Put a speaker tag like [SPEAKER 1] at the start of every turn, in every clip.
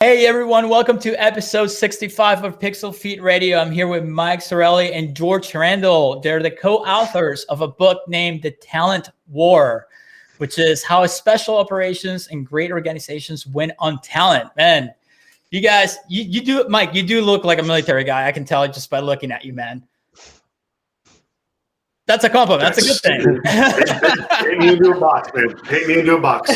[SPEAKER 1] Hey everyone, welcome to episode 65 of PixlFeed Radio. I'm here with Mike Sarraille and George Randall. They're the co-authors of a book named The Talent War, which is how special operations and great organizations win on talent. Man, you guys, you do, Mike, you do look like a military guy. I can tell just by looking at you, man. That's a compliment. That's a good thing.
[SPEAKER 2] Take me into a box, man. Take me into a box.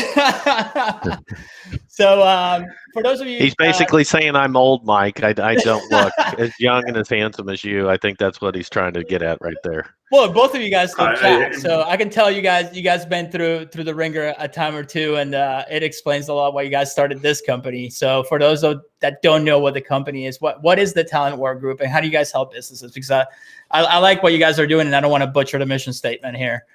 [SPEAKER 1] So for those of you,
[SPEAKER 3] he's basically saying I'm old, Mike. I don't look as young and as handsome as you. I think that's what he's trying to get at right there.
[SPEAKER 1] Well, both of you guys don't chat, so I can tell you guys been through the ringer a time or two, and it explains a lot why you guys started this company. So for those that don't know what the company is, what is the Talent War Group, and how do you guys help businesses? Because I like what you guys are doing, and I don't want to butcher the mission statement here.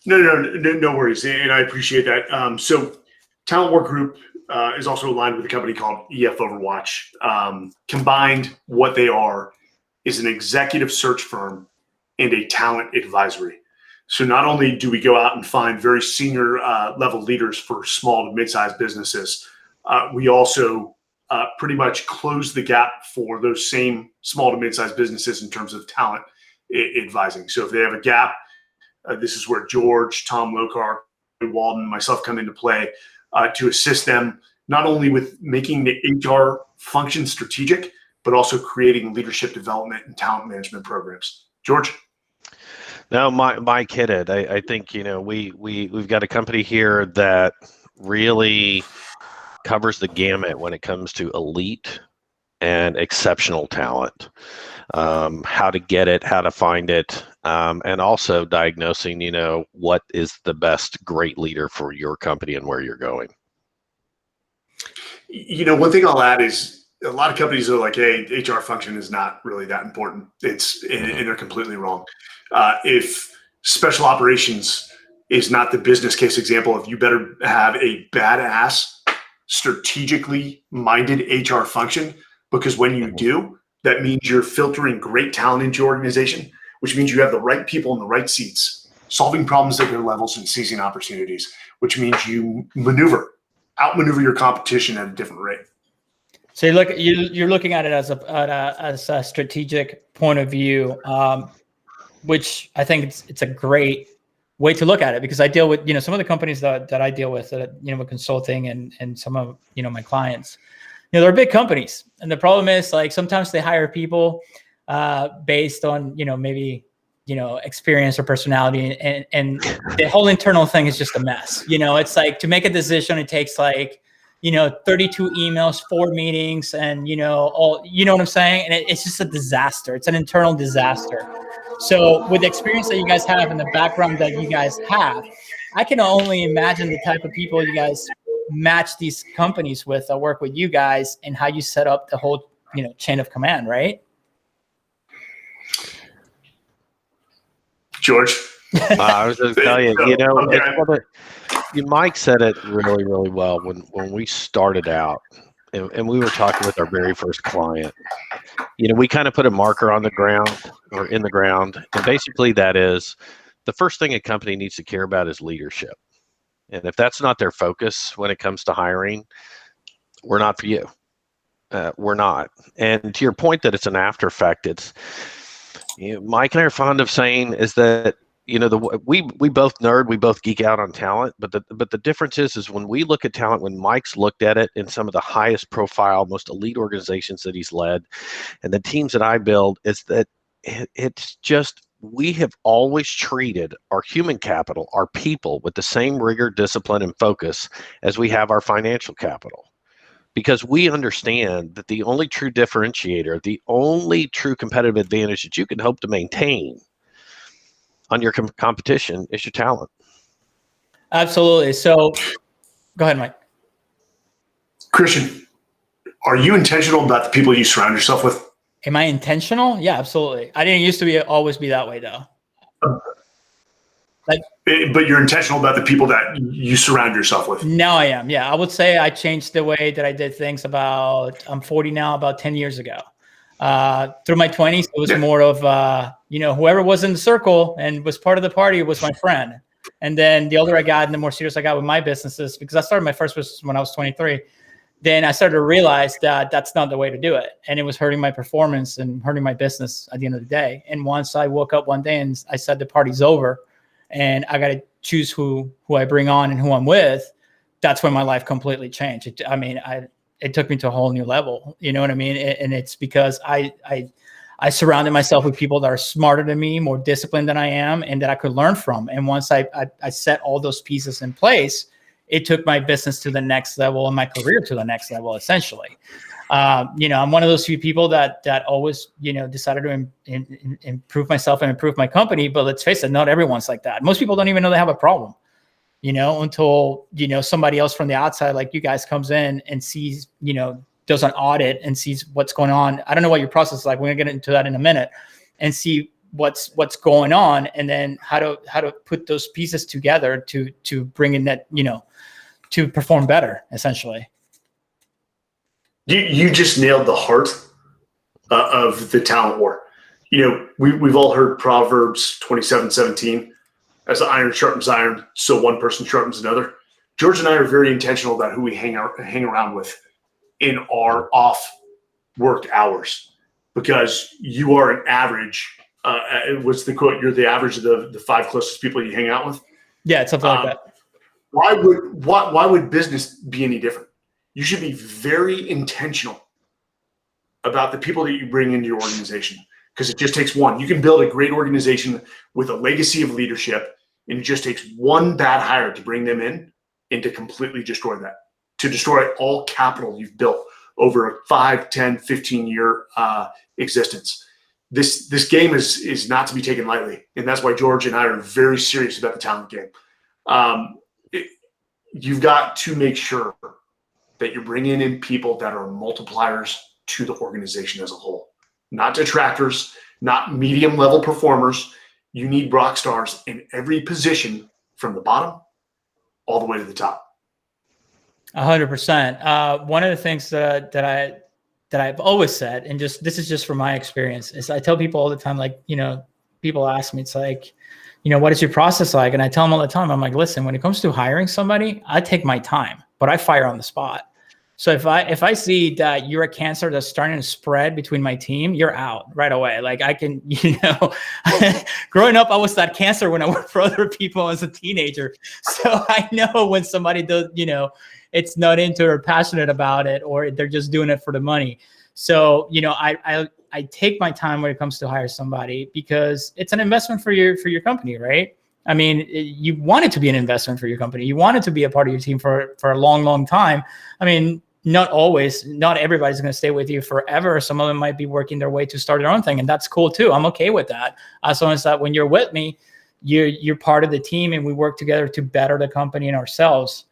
[SPEAKER 2] No worries, and I appreciate that. So Talent War Group is also aligned with a company called EF Overwatch. Combined, what they are is an executive search firm and a talent advisory. So not only do we go out and find very senior level leaders for small to mid-sized businesses, we also pretty much close the gap for those same small to mid-sized businesses in terms of talent advising. So if they have a gap, this is where George, Tom Lokar, Walden, and myself come into play to assist them not only with making the HR function strategic, but also creating leadership development and talent management programs. George?
[SPEAKER 3] No, Mike hit it. I think, we've got a company here that really covers the gamut when it comes to elite and exceptional talent. How to get it, how to find it, and also diagnosing, what is the best great leader for your company and where you're going.
[SPEAKER 2] One thing I'll add is a lot of companies are like, hey, HR function is not really that important. And they're completely wrong. If special operations is not the business case example of, you better have a badass, strategically minded HR function, because when you do, that means you're filtering great talent into your organization, which means you have the right people in the right seats, solving problems at their levels and seizing opportunities, which means you outmaneuver your competition at a different rate.
[SPEAKER 1] So you're looking at it as a strategic point of view, which I think it's a great way to look at it, because I deal with some of the companies that I deal with, with consulting and some of my clients. They're big companies, and the problem is, like, sometimes they hire people based on maybe experience or personality, and the whole internal thing is just a mess. It's like, to make a decision, it takes like 32 emails, 4 meetings, and all, what I'm saying? And it's just a disaster. It's an internal disaster. So with the experience that you guys have and the background that you guys have, I can only imagine the type of people you guys match these companies with that work with you guys, and how you set up the whole chain of command, right?
[SPEAKER 2] George?
[SPEAKER 3] I was going to tell you, Mike said it really, really well when we started out, and we were talking with our very first client. We kind of put a marker on the ground, or in the ground, and basically that is, the first thing a company needs to care about is leadership. And if that's not their focus when it comes to hiring, we're not for you. We're not. And to your point that it's an after effect, it's, Mike and I are fond of saying is that, we both nerd, we both geek out on talent, but the difference is when we look at talent, when Mike's looked at it in some of the highest profile, most elite organizations that he's led, and the teams that I build, is that it's just, we have always treated our human capital, our people, with the same rigor, discipline, and focus as we have our financial capital. Because we understand that the only true differentiator, the only true competitive advantage that you can hope to maintain on your competition is your talent.
[SPEAKER 1] Absolutely. So go ahead, Mike.
[SPEAKER 2] Christian, are you intentional about the people you surround yourself with?
[SPEAKER 1] Am I intentional? Yeah, absolutely. I didn't used to always be that way, though.
[SPEAKER 2] But you're intentional about the people that you surround yourself with.
[SPEAKER 1] Now I am. Yeah, I would say I changed the way that I did things I'm 40 now, about 10 years ago. Through my 20s, it was more of, whoever was in the circle and was part of the party was my friend. And then the older I got and the more serious I got with my businesses, because I started my first business when I was 23, then I started to realize that that's not the way to do it. And it was hurting my performance and hurting my business at the end of the day. And once I woke up one day and I said, the party's over and I got to choose who I bring on and who I'm with, that's when my life completely changed. It took me to a whole new level. You know what I mean? And it's because I surrounded myself with people that are smarter than me, more disciplined than I am, and that I could learn from. And once I set all those pieces in place, it took my business to the next level and my career to the next level, essentially. I'm one of those few people that always, decided to improve myself and improve my company. But let's face it, not everyone's like that. Most people don't even know they have a problem, until, somebody else from the outside, like you guys, comes in and sees, does an audit and sees what's going on. I don't know what your process is like. We're gonna get into that in a minute and see what's going on, and then how to put those pieces together to bring in that, to perform better, essentially.
[SPEAKER 2] You just nailed the heart of the talent war. We've all heard Proverbs 27:17, as iron sharpens iron, so one person sharpens another. George and I are very intentional about who we hang around with in our off work hours, because you are an average. What's the quote? You're the average of the 5 closest people you hang out with.
[SPEAKER 1] Yeah, it's something like that.
[SPEAKER 2] Why would business be any different? You should be very intentional about the people that you bring into your organization, because it just takes one. You can build a great organization with a legacy of leadership, and it just takes one bad hire to bring them in and to completely destroy that, to destroy all capital you've built over a 5, 10, 15-year existence. This game is not to be taken lightly, and that's why George and I are very serious about the talent game. You've got to make sure that you're bringing in people that are multipliers to the organization as a whole, not detractors, not medium-level performers. You need rock stars in every position, from the bottom all the way to the top.
[SPEAKER 1] 100%. One of the things that I've always said, and this is just from my experience, is I tell people all the time, like, people ask me, it's like, what is your process like? And I tell them all the time, I'm like, listen, when it comes to hiring somebody, I take my time, but I fire on the spot. So if I see that you're a cancer that's starting to spread between my team, you're out right away. Like, I can, growing up, I was that cancer when I worked for other people as a teenager. So I know when somebody does, it's not into or passionate about it, or they're just doing it for the money. So, I take my time when it comes to hire somebody, because it's an investment for your company, right? I mean, you want it to be an investment for your company. You want it to be a part of your team for a long, long time. I mean, not everybody's going to stay with you forever. Some of them might be working their way to start their own thing, and that's cool too. I'm okay with that. As long as that when you're with me, you're part of the team, and we work together to better the company and ourselves,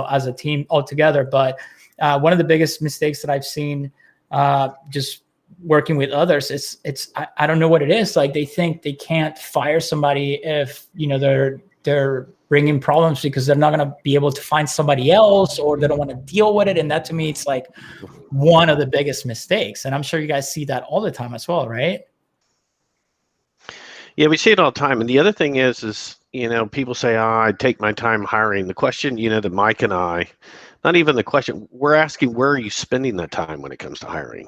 [SPEAKER 1] as a team altogether. But one of the biggest mistakes that I've seen, just working with others, I don't know what it is. Like, they think they can't fire somebody if they're bringing problems, because they're not going to be able to find somebody else, or they don't want to deal with it. And that, to me, it's like one of the biggest mistakes. And I'm sure you guys see that all the time as well, right?
[SPEAKER 3] Yeah, we see it all the time. And the other thing is people say, I take my time hiring. The question, that Mike and I, not even the question, we're asking, where are you spending that time when it comes to hiring?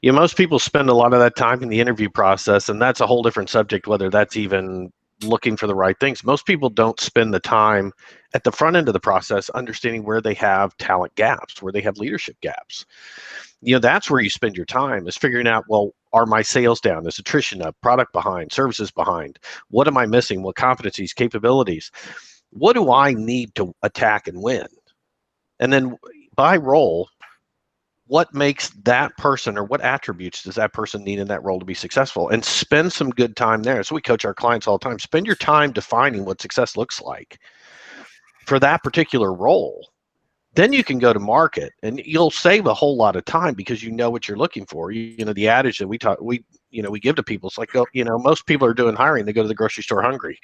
[SPEAKER 3] Most people spend a lot of that time in the interview process, and that's a whole different subject, whether that's even looking for the right things. Most people don't spend the time at the front end of the process understanding where they have talent gaps, where they have leadership gaps. That's where you spend your time, is figuring out, well, are my sales down? Is attrition up? Product behind? Services behind? What am I missing? What competencies, capabilities? What do I need to attack and win? And then by role, what makes that person, or what attributes does that person need in that role to be successful? And spend some good time there. So we coach our clients all the time. Spend your time defining what success looks like for that particular role. Then you can go to market, and you'll save a whole lot of time, because you know what you're looking for. The adage that we give to people, it's like, most people are doing hiring. They go to the grocery store hungry.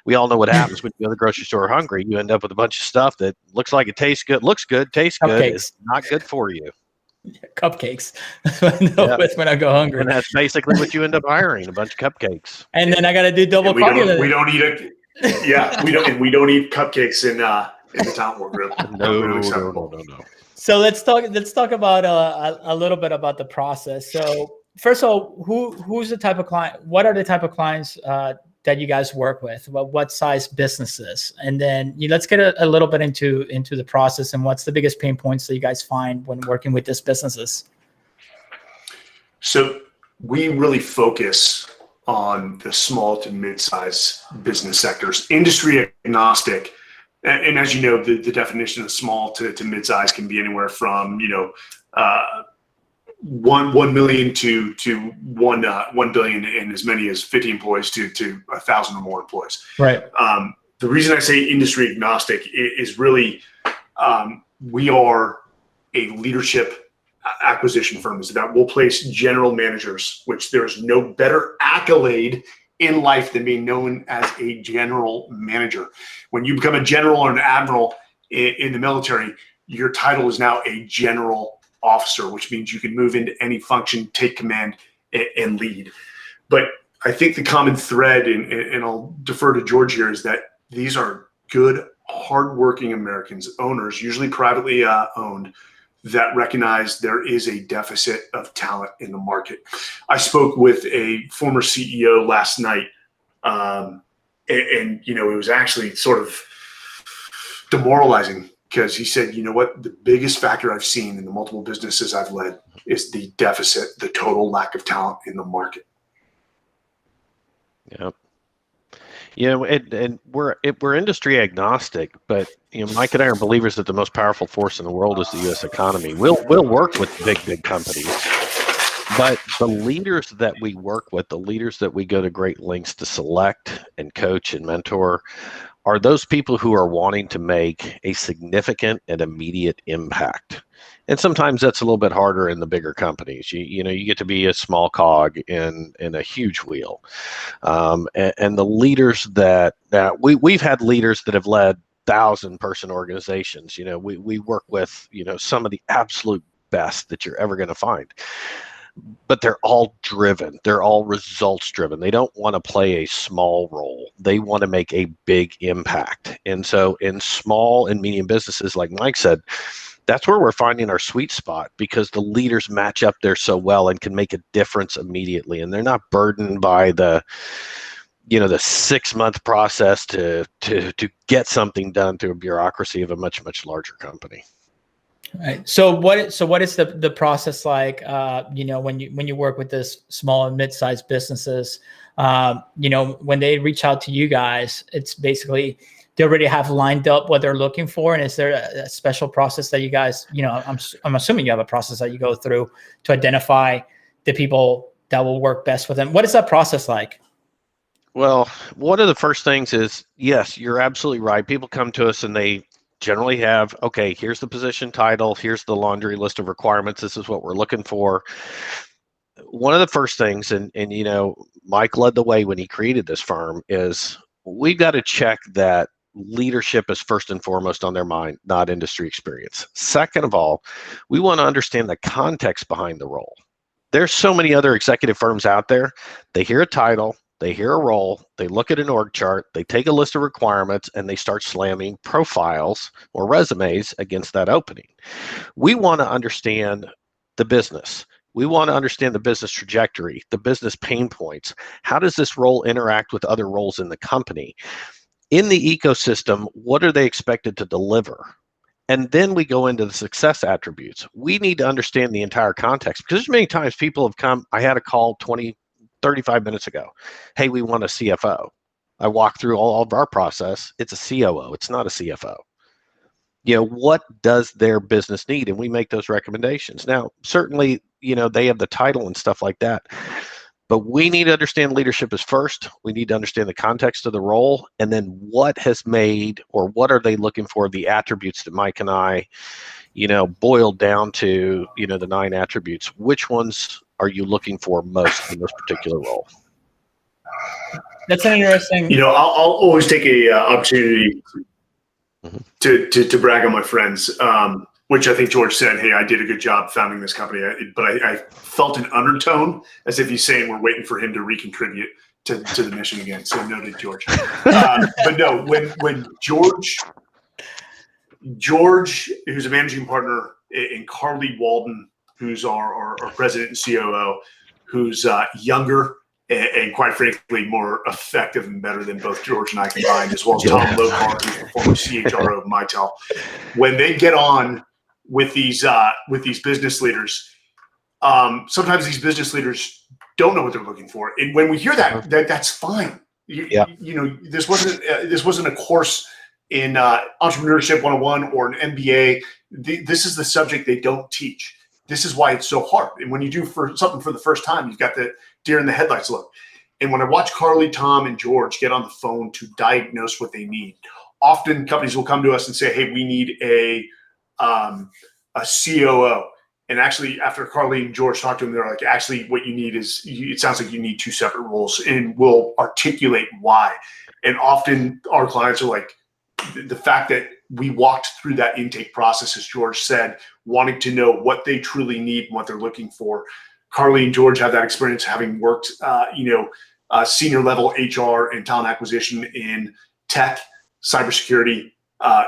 [SPEAKER 3] We all know what happens when you go to the grocery store hungry. You end up with a bunch of stuff that looks like it tastes good, looks good, tastes good. It's not good for you.
[SPEAKER 1] Cupcakes. That's what I know with when I go hungry.
[SPEAKER 3] And that's basically what you end up hiring, a bunch of cupcakes.
[SPEAKER 1] And then I got to do double cardio.
[SPEAKER 2] We don't eat it. Yeah, we don't eat cupcakes in the talent war group.
[SPEAKER 3] No.
[SPEAKER 1] So let's talk about a little bit about the process. So first of all, who's the type of client? What are the type of clients that you guys work with? What size businesses? And then let's get a little bit into the process and what's the biggest pain points that you guys find when working with these businesses.
[SPEAKER 2] So we really focus on the small to mid-size business sectors, industry agnostic. And as you know, the definition of small to mid-size can be anywhere from 1 million to 1 billion, and as many as 50 employees to 1,000 or more employees.
[SPEAKER 1] Right.
[SPEAKER 2] The reason I say industry agnostic is really we are a leadership acquisition firm, is that we'll place general managers, which there's no better accolade in life than being known as a general manager. When you become a general or an admiral in the military, your title is now a general officer, which means you can move into any function, take command, and lead. But I think the common thread, and I'll defer to George here, is that these are good, hardworking Americans, owners, usually privately owned, that recognize there is a deficit of talent in the market. I spoke with a former CEO last night, and it was actually sort of demoralizing because he said, you know what, the biggest factor I've seen in the multiple businesses I've led is the deficit, the total lack of talent in the market.
[SPEAKER 3] Yep. And we're industry agnostic, but Mike and I are believers that the most powerful force in the world is the U.S. economy. We'll work with big companies, but the leaders that we work with, the leaders that we go to great lengths to select and coach and mentor, are those people who are wanting to make a significant and immediate impact. And sometimes that's a little bit harder in the bigger companies. You get to be a small cog in a huge wheel. And the leaders that we've had leaders that have led 1,000-person organizations. We work with some of the absolute best that you're ever going to find. But they're all driven. They're all results driven. They don't want to play a small role. They want to make a big impact. And so in small and medium businesses, like Mike said, that's where we're finding our sweet spot because the leaders match up there so well and can make a difference immediately. And they're not burdened by the 6-month process to get something done through a bureaucracy of a much, much larger company.
[SPEAKER 1] Right. So what is the process like? When you work with this small and mid-sized businesses, when they reach out to you guys, it's basically they already have lined up what they're looking for. And is there a special process that you guys, I'm assuming you have a process that you go through to identify the people that will work best with them. What is that process like?
[SPEAKER 3] Well, one of the first things is, yes, you're absolutely right. People come to us and they generally have, okay, here's the position title, here's the laundry list of requirements, this is what we're looking for. One of the first things, and Mike led the way when he created this firm, is we've got to check that leadership is first and foremost on their mind, not industry experience. Second of all, we want to understand the context behind the role. There's so many other executive firms out there. They hear a title, they hear a role, they look at an org chart, they take a list of requirements, and they start slamming profiles or resumes against that opening. We want to understand the business. We want to understand the business trajectory, the business pain points. How does this role interact with other roles in the company? In the ecosystem, what are they expected to deliver? And then we go into the success attributes. We need to understand the entire context because there's many times people have come, I had a call 35 minutes ago. Hey, we want a CFO. I walk through all of our process. It's a COO. It's not a CFO. What does their business need? And we make those recommendations. Now, certainly, they have the title and stuff like that. But we need to understand leadership is first. We need to understand the context of the role. And then what has made, or what are they looking for, the attributes that Mike and I, boiled down to, the 9 attributes. Which ones are you looking for most in this particular role?
[SPEAKER 1] That's an interesting.
[SPEAKER 2] I'll always take a opportunity to brag on my friends, which I think George said, hey, I did a good job founding this company. But I felt an undertone as if he's saying we're waiting for him to recontribute to the mission again. So noted, George. But no, when George, who's a managing partner and Carly Walden, who's our president and COO, who's younger and quite frankly more effective and better than both George and I combined, as well as Tom Lokar, who's the former CHRO of Mitel. When they get on with these business leaders, sometimes these business leaders don't know what they're looking for, and when we hear that's fine. You know, this wasn't a course in entrepreneurship 101 or an MBA. This is the subject they don't teach. This is why it's so hard. And when you do something for the first time, you've got the deer in the headlights look. And when I watch Carly, Tom, and George get on the phone to diagnose what they need, often companies will come to us and say, "Hey, we need a COO." And actually, after Carly and George talk to them, they're like, "Actually, what you need is, it sounds like you need two separate roles," and we'll articulate why. And often our clients are like, the fact that we walked through that intake process, as George said, wanting to know what they truly need and what they're looking for. Carly and George have that experience having worked, senior level HR and talent acquisition in tech, cybersecurity,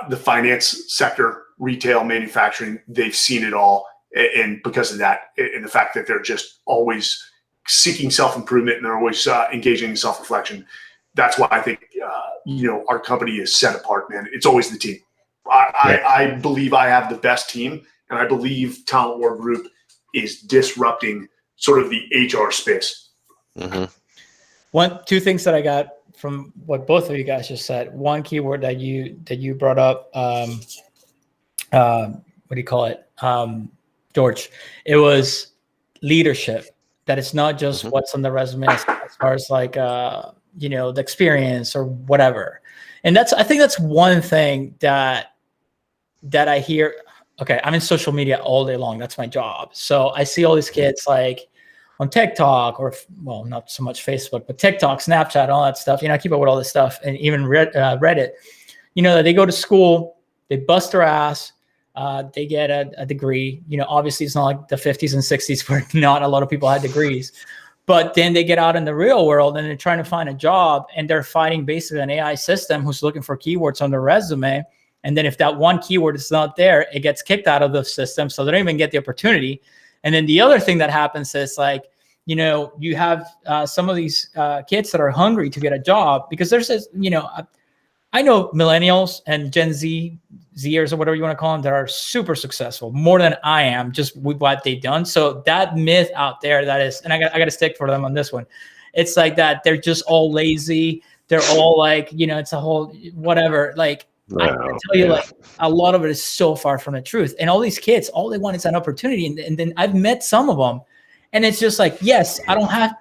[SPEAKER 2] the finance sector, retail, manufacturing. They've seen it all. And because of that, and the fact that they're just always seeking self-improvement and they're always engaging in self-reflection, that's why I think, our company is set apart, man. It's always the team. I believe I have the best team, and I believe Talent War Group is disrupting sort of the HR space.
[SPEAKER 1] Mm-hmm. Two things that I got from what both of you guys just said. One keyword that you brought up, what do you call it, George? It was leadership. That it's not just what's on the resume as far as like the experience or whatever. And I think that's one thing that I hear. Okay, I'm in social media all day long. That's my job. So I see all these kids like on TikTok or, well, not so much Facebook, but TikTok, Snapchat, all that stuff. I keep up with all this stuff, and even Reddit. They go to school, they bust their ass, they get a degree. Obviously it's not like the 50s and 60s where not a lot of people had degrees. But then they get out in the real world and they're trying to find a job, and they're fighting basically an AI system who's looking for keywords on their resume. And then if that one keyword is not there, it gets kicked out of the system. So they don't even get the opportunity. And then the other thing that happens is like, you have some of these kids that are hungry to get a job, because there's this, I know millennials and Gen Zers or whatever you want to call them that are super successful, more than I am, just with what they've done. So that myth out there, that is, and I got to stick for them on this one. It's like that they're just all lazy. They're all like, it's a whole whatever. Like, I can tell you, like, a lot of it is so far from the truth. And all these kids, all they want is an opportunity. And then I've met some of them, and it's just like, yes, I don't have,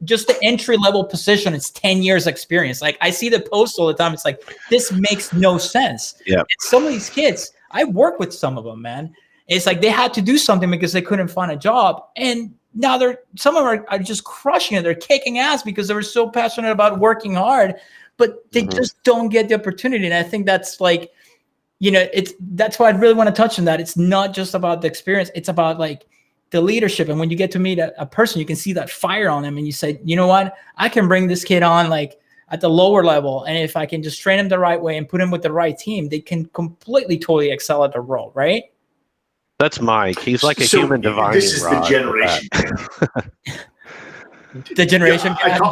[SPEAKER 1] just the entry level position. It's 10 years experience. Like, I see the post all the time. It's like, this makes no sense. Yeah. Some of these kids, I work with some of them, man. It's like they had to do something because they couldn't find a job. And now some of them are just crushing it. They're kicking ass because they were so passionate about working hard, but they just don't get the opportunity. And I think that's like, that's why I really want to touch on that. It's not just about the experience. It's about like the leadership. And when you get to meet a person, you can see that fire on them, and you say, you know what, I can bring this kid on like at the lower level. And if I can just train him the right way and put him with the right team, they can completely, totally excel at the role. Right.
[SPEAKER 3] That's Mike. He's like a human divine.
[SPEAKER 2] This is the generation.
[SPEAKER 1] The generation.
[SPEAKER 2] Yeah,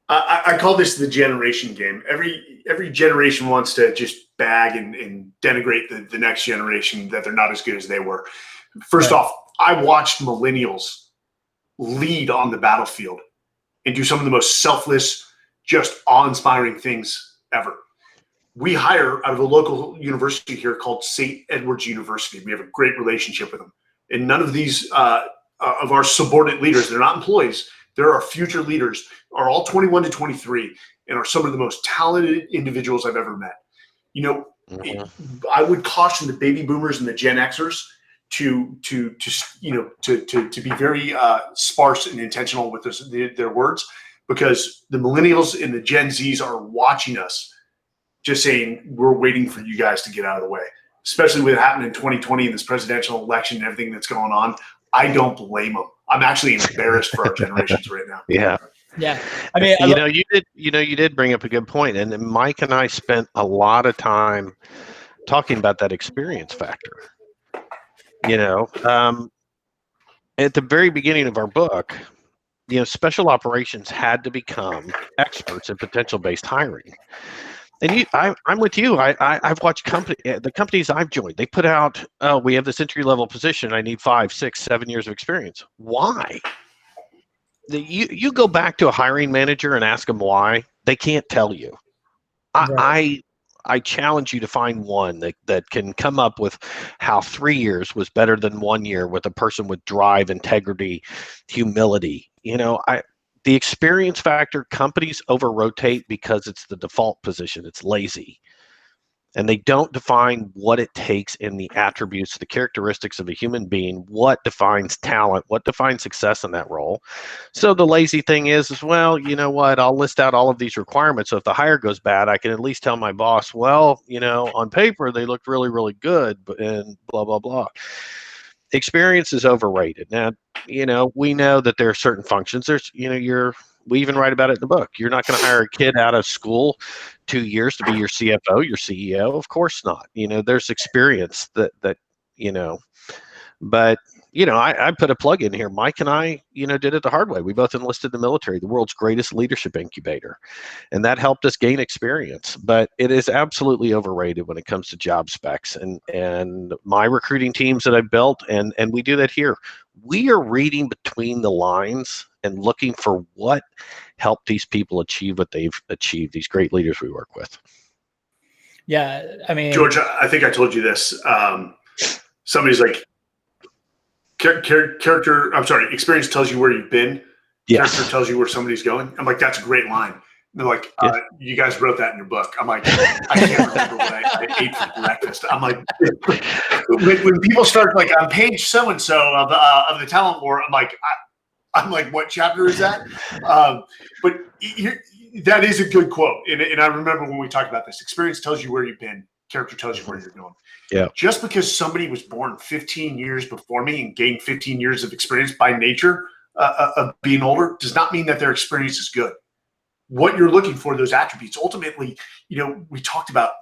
[SPEAKER 2] I call this the generation game. Every generation wants to just bag and denigrate the next generation, that they're not as good as they were. First off, I watched millennials lead on the battlefield and do some of the most selfless, just awe-inspiring things ever. We hire out of a local university here called St. Edward's University. We have a great relationship with them. And none of these of our subordinate leaders, they're not employees, they're our future leaders, are all 21 to 23 and are some of the most talented individuals I've ever met. I would caution the baby boomers and the Gen Xers to be very sparse and intentional with their words, because the millennials and the Gen Zs are watching us, just saying, we're waiting for you guys to get out of the way, especially with it happening in 2020 and this presidential election and everything that's going on. I don't blame them. I'm actually embarrassed for our generations right now.
[SPEAKER 3] Yeah.
[SPEAKER 1] Yeah. I mean,
[SPEAKER 3] you did bring up a good point. And Mike and I spent a lot of time talking about that experience factor. At the very beginning of our book, special operations had to become experts in potential-based hiring. And I'm with you. I've watched the companies I've joined. They put out, oh, we have this entry-level position. I need 5, 6, 7 years of experience. Why? You go back to a hiring manager and ask them why. They can't tell you.
[SPEAKER 1] Right.
[SPEAKER 3] I challenge you to find one that can come up with how 3 years was better than 1 year with a person with drive, integrity, humility. The experience factor, companies over-rotate because it's the default position. It's lazy. And they don't define what it takes in the attributes, the characteristics of a human being, what defines talent, what defines success in that role. So the lazy thing is, well, you know what, I'll list out all of these requirements. So if the hire goes bad, I can at least tell my boss, well, on paper, they looked really, really good, and blah, blah, blah. Experience is overrated. Now, we know that there are certain functions. We even write about it in the book. You're not going to hire a kid out of school 2 years to be your CFO, your CEO. Of course not. There's experience that but I put a plug in here. Mike and I, did it the hard way. We both enlisted in the military, the world's greatest leadership incubator, and that helped us gain experience. But it is absolutely overrated when it comes to job specs. And my recruiting teams that I've built, and we do that here. We are reading between the lines and looking for what helped these people achieve what they've achieved, these great leaders we work with.
[SPEAKER 1] Yeah, I mean,
[SPEAKER 2] George, I think I told you this. Somebody's like, experience tells you where you've been.
[SPEAKER 3] Yes.
[SPEAKER 2] Character tells you where somebody's going. I'm like, that's a great line. And they're like, you guys wrote that in your book. I'm like, I can't remember what I ate for breakfast. I'm like, when people start like on page so-and-so of the talent war, I'm like, what chapter is that? But that is a good quote. And I remember when we talked about this, experience tells you where you've been. Character tells you where you're going.
[SPEAKER 3] Yeah.
[SPEAKER 2] Just because somebody was born 15 years before me and gained 15 years of experience by nature of being older does not mean that their experience is good. What you're looking for, those attributes, ultimately, we talked about,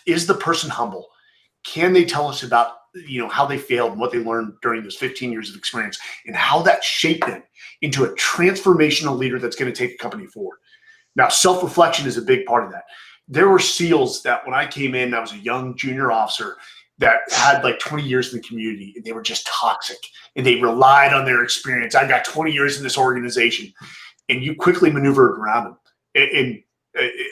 [SPEAKER 2] is the person humble? Can they tell us about, how they failed and what they learned during those 15 years of experience and how that shaped them into a transformational leader that's going to take a company forward? Now, self-reflection is a big part of that. There were SEALs that when I came in, I was a young junior officer that had like 20 years in the community, and they were just toxic and they relied on their experience. I got 20 years in this organization, and you quickly maneuvered around them. And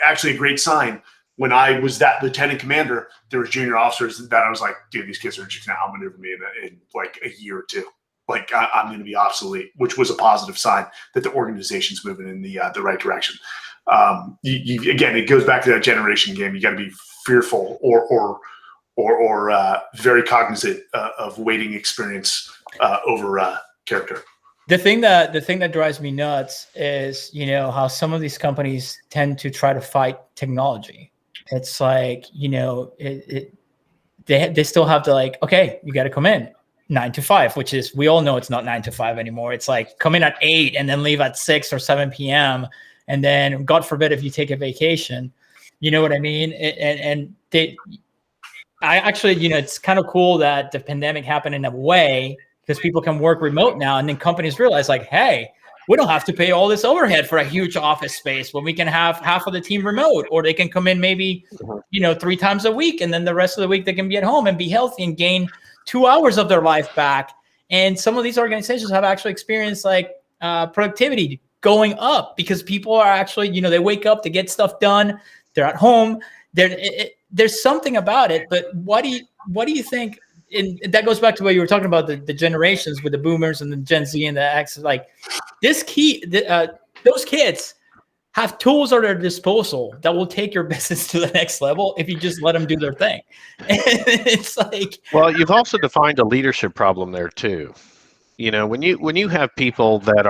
[SPEAKER 2] actually a great sign, when I was that lieutenant commander, there was junior officers that I was like, dude, these kids are just going to outmaneuver me in like a year or two. Like I'm going to be obsolete, which was a positive sign that the organization's moving in the right direction. Again, it goes back to that generation game. You got to be fearful or very cognizant of weighting experience over character.
[SPEAKER 1] The thing that drives me nuts is, how some of these companies tend to try to fight technology. It's like, they still have to like, okay, you got to come in 9 to 5, which is, we all know it's not 9 to 5 anymore. It's like come in at 8 and then leave at 6 or 7 p.m. And then God forbid if you take a vacation, you know what I mean? I actually, it's kind of cool that the pandemic happened in a way, because people can work remote now, and then companies realize like, hey, we don't have to pay all this overhead for a huge office space when we can have half of the team remote, or they can come in maybe, 3 times a week, and then the rest of the week they can be at home and be healthy and gain 2 hours of their life back. And some of these organizations have actually experienced like productivity going up because people are actually, they wake up to get stuff done. They're at home. There's something about it. But what do you think? And that goes back to what you were talking about, the generations with the boomers and the Gen Z and the X. Like those kids have tools at their disposal that will take your business to the next level if you just let them do their thing. And it's like,
[SPEAKER 3] well, you've also defined a leadership problem there too. When you have people that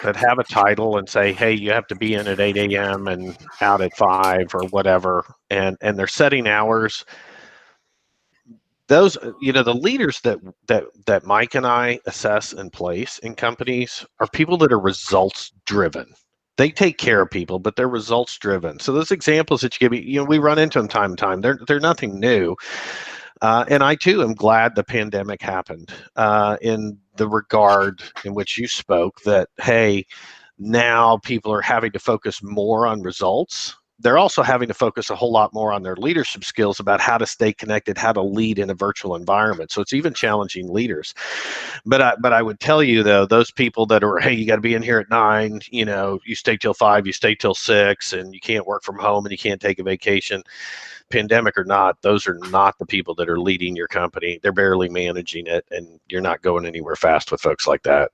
[SPEAKER 3] have a title and say, hey, you have to be in at 8 a.m. and out at 5 or whatever, and they're setting hours. Those, the leaders that Mike and I assess and place in companies are people that are results driven. They take care of people, but they're results driven. So those examples that you give me, we run into them time to time. They're nothing new. And I too am glad the pandemic happened in the regard in which you spoke that, hey, now people are having to focus more on results. They're also having to focus a whole lot more on their leadership skills about how to stay connected, how to lead in a virtual environment. So it's even challenging leaders. But I would tell you, though, those people that are, hey, you got to be in here at 9, you stay till 5, you stay till 6, and you can't work from home and you can't take a vacation, pandemic or not, those are not the people that are leading your company. They're barely managing it, and you're not going anywhere fast with folks like that.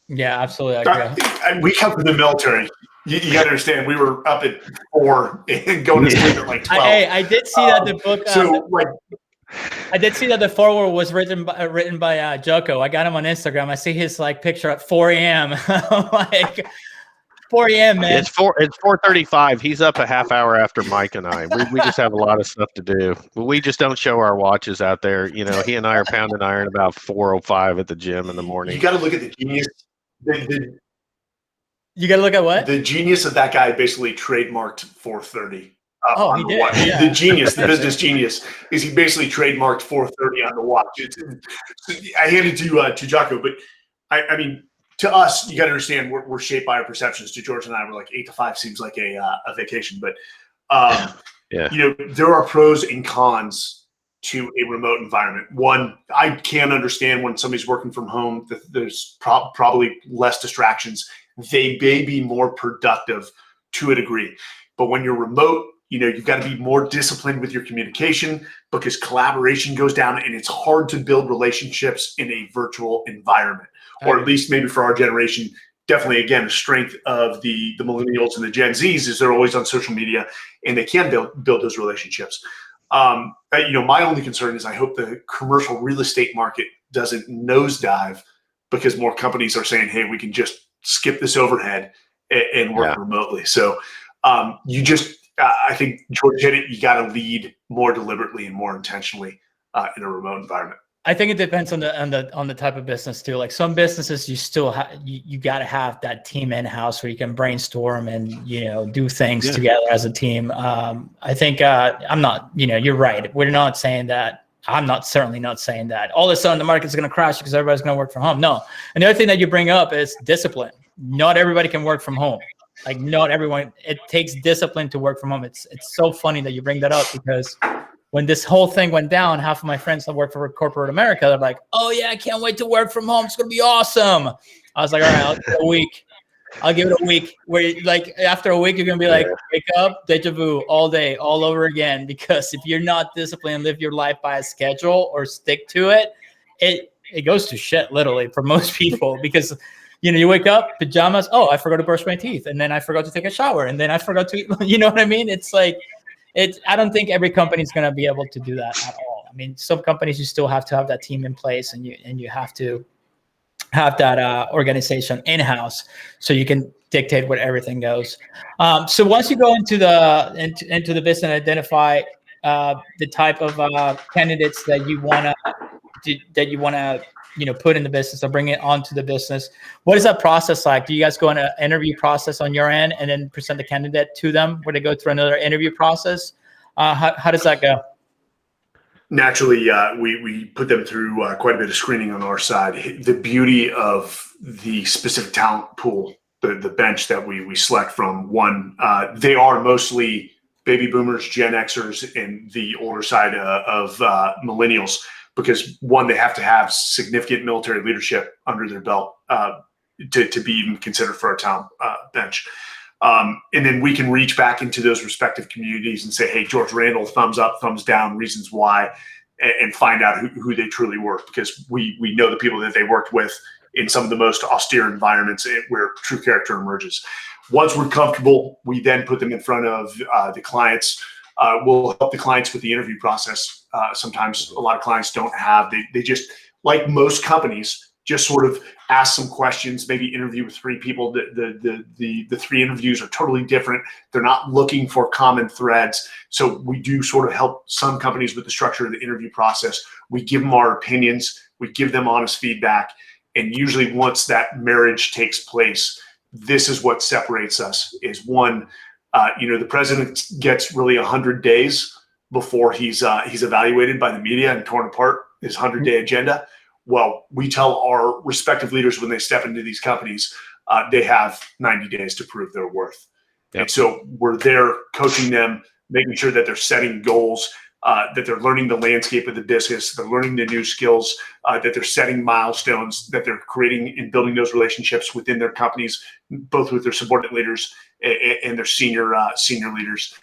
[SPEAKER 1] Yeah, absolutely. I agree.
[SPEAKER 2] We come from the military. You got to understand, we were up at 4 and going to sleep at like 12.
[SPEAKER 1] I did see that the book. I did see that the foreword was written by Joko. I got him on Instagram. I see his picture at 4 a.m. like 4 a.m. man.
[SPEAKER 3] It's 4:35. He's up a half hour after Mike and I. We just have a lot of stuff to do. We just don't show our watches out there. He and I are pounding iron about 4:05 at the gym in the morning.
[SPEAKER 2] You got to look at the genius.
[SPEAKER 1] You got to look at what?
[SPEAKER 2] The genius of that guy basically trademarked 4:30.
[SPEAKER 1] He did. Yeah.
[SPEAKER 2] The genius, the business genius, is he basically trademarked 4:30 on the watch. I hand it to Jocko, but I mean, to us, you got to understand we're shaped by our perceptions. To George and I, we're like 8 to 5 seems like a vacation, but there are pros and cons to a remote environment. One, I can understand when somebody's working from home, there's probably less distractions. They may be more productive to a degree, but when you're remote, you've got to be more disciplined with your communication because collaboration goes down and it's hard to build relationships in a virtual environment, or at least maybe for our generation. Definitely, again, the strength of the millennials and the Gen Zs is they're always on social media and they can build those relationships. My only concern is I hope the commercial real estate market doesn't nosedive because more companies are saying, hey, we can just skip this overhead and work remotely. So I think George hit it. You got to lead more deliberately and more intentionally in a remote environment.
[SPEAKER 1] I think it depends on the type of business too. Like some businesses, you still you got to have that team in house where you can brainstorm and do things together as a team. I think I'm not. You're right. We're not saying that. I'm certainly not saying that all of a sudden the market's going to crash because everybody's going to work from home. No. And the other thing that you bring up is discipline. Not everybody can work from home. Like not everyone. It takes discipline to work from home. It's so funny that you bring that up because when this whole thing went down, half of my friends that work for corporate America, they're like, oh yeah, I can't wait to work from home. It's going to be awesome. I was like, all right, I'll give it a week. I'll give it a week where after a week, you're going to be like, wake up, deja vu all day, all over again. Because if you're not disciplined and live your life by a schedule or stick to it, it goes to shit literally for most people because you wake up, pajamas, oh, I forgot to brush my teeth. And then I forgot to take a shower. And then I forgot to eat, you know what I mean? It's like, I don't think every company is going to be able to do that at all. I mean, some companies you still have to have that team in place, and you have to have that organization in-house so you can dictate where everything goes. So once you go into the business and identify the type of candidates that you want to put in the business or bring it onto the business, what is that process like? Do you guys go on an interview process on your end and then present the candidate to them where they go through another interview process? How does that go?
[SPEAKER 2] Naturally, we put them through quite a bit of screening on our side. The beauty of the specific talent pool, the bench that we select from, one, they are mostly baby boomers, Gen Xers, and the older side of millennials. Because one, they have to have significant military leadership under their belt to be even considered for our talent bench. And then we can reach back into those respective communities and say, hey, George Randall, thumbs up, thumbs down, reasons why, and find out who they truly were. Because we know the people that they worked with in some of the most austere environments where true character emerges. Once we're comfortable, we then put them in front of the clients. We'll help the clients with the interview process. Sometimes a lot of clients don't have, they just, like most companies, just sort of ask some questions, maybe interview with 3 people. The 3 interviews are totally different. They're not looking for common threads. So we do sort of help some companies with the structure of the interview process. We give them our opinions. We give them honest feedback. And usually once that marriage takes place, this is what separates us is one, the president gets really 100 days before he's evaluated by the media and torn apart, his 100-day agenda. Well, we tell our respective leaders when they step into these companies, they have 90 days to prove their worth. Yep. And so we're there coaching them, making sure that they're setting goals, that they're learning the landscape of the business, they're learning the new skills, that they're setting milestones, that they're creating and building those relationships within their companies, both with their subordinate leaders and their senior leaders.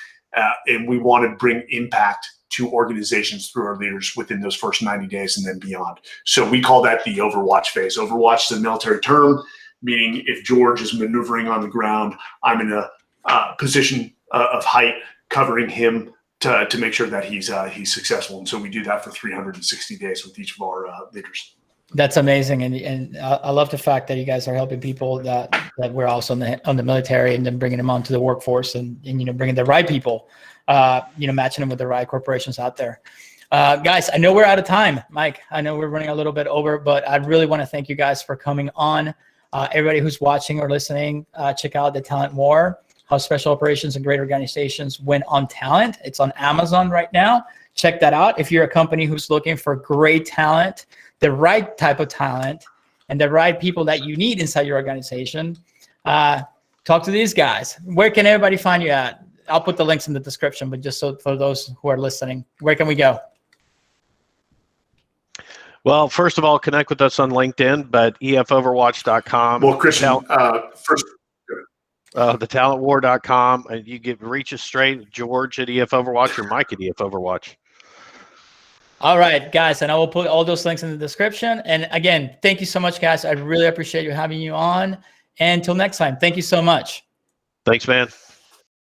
[SPEAKER 2] And we want to bring impact to organizations through our leaders within those first 90 days and then beyond. So we call that the Overwatch phase. Overwatch is a military term, meaning if George is maneuvering on the ground, I'm in a position of height covering him to make sure that he's successful. And so we do that for 360 days with each of our leaders.
[SPEAKER 1] That's amazing. And I love the fact that you guys are helping people that we're also on the military and then bringing them onto the workforce and bringing the right people, matching them with the right corporations out there. Guys, I know we're out of time. Mike, I know we're running a little bit over, but I really want to thank you guys for coming on. Everybody who's watching or listening, check out The Talent War, how special operations and great organizations win on talent. It's on Amazon right now. Check that out. If you're a company who's looking for great talent, the right type of talent, and the right people that you need inside your organization, talk to these guys. Where can everybody find you at? I'll put the links in the description, but just so for those who are listening, where can we go?
[SPEAKER 3] Well, first of all, connect with us on LinkedIn, but EFOverwatch.com.
[SPEAKER 2] Well, Christian, first.
[SPEAKER 3] thetalentwar.com, and you reach us straight, George at EF Overwatch or Mike at EF Overwatch.
[SPEAKER 1] All right, guys, and I will put all those links in the description. And again, thank you so much, guys. I really appreciate having you on. And until next time, thank you so much.
[SPEAKER 3] Thanks, man.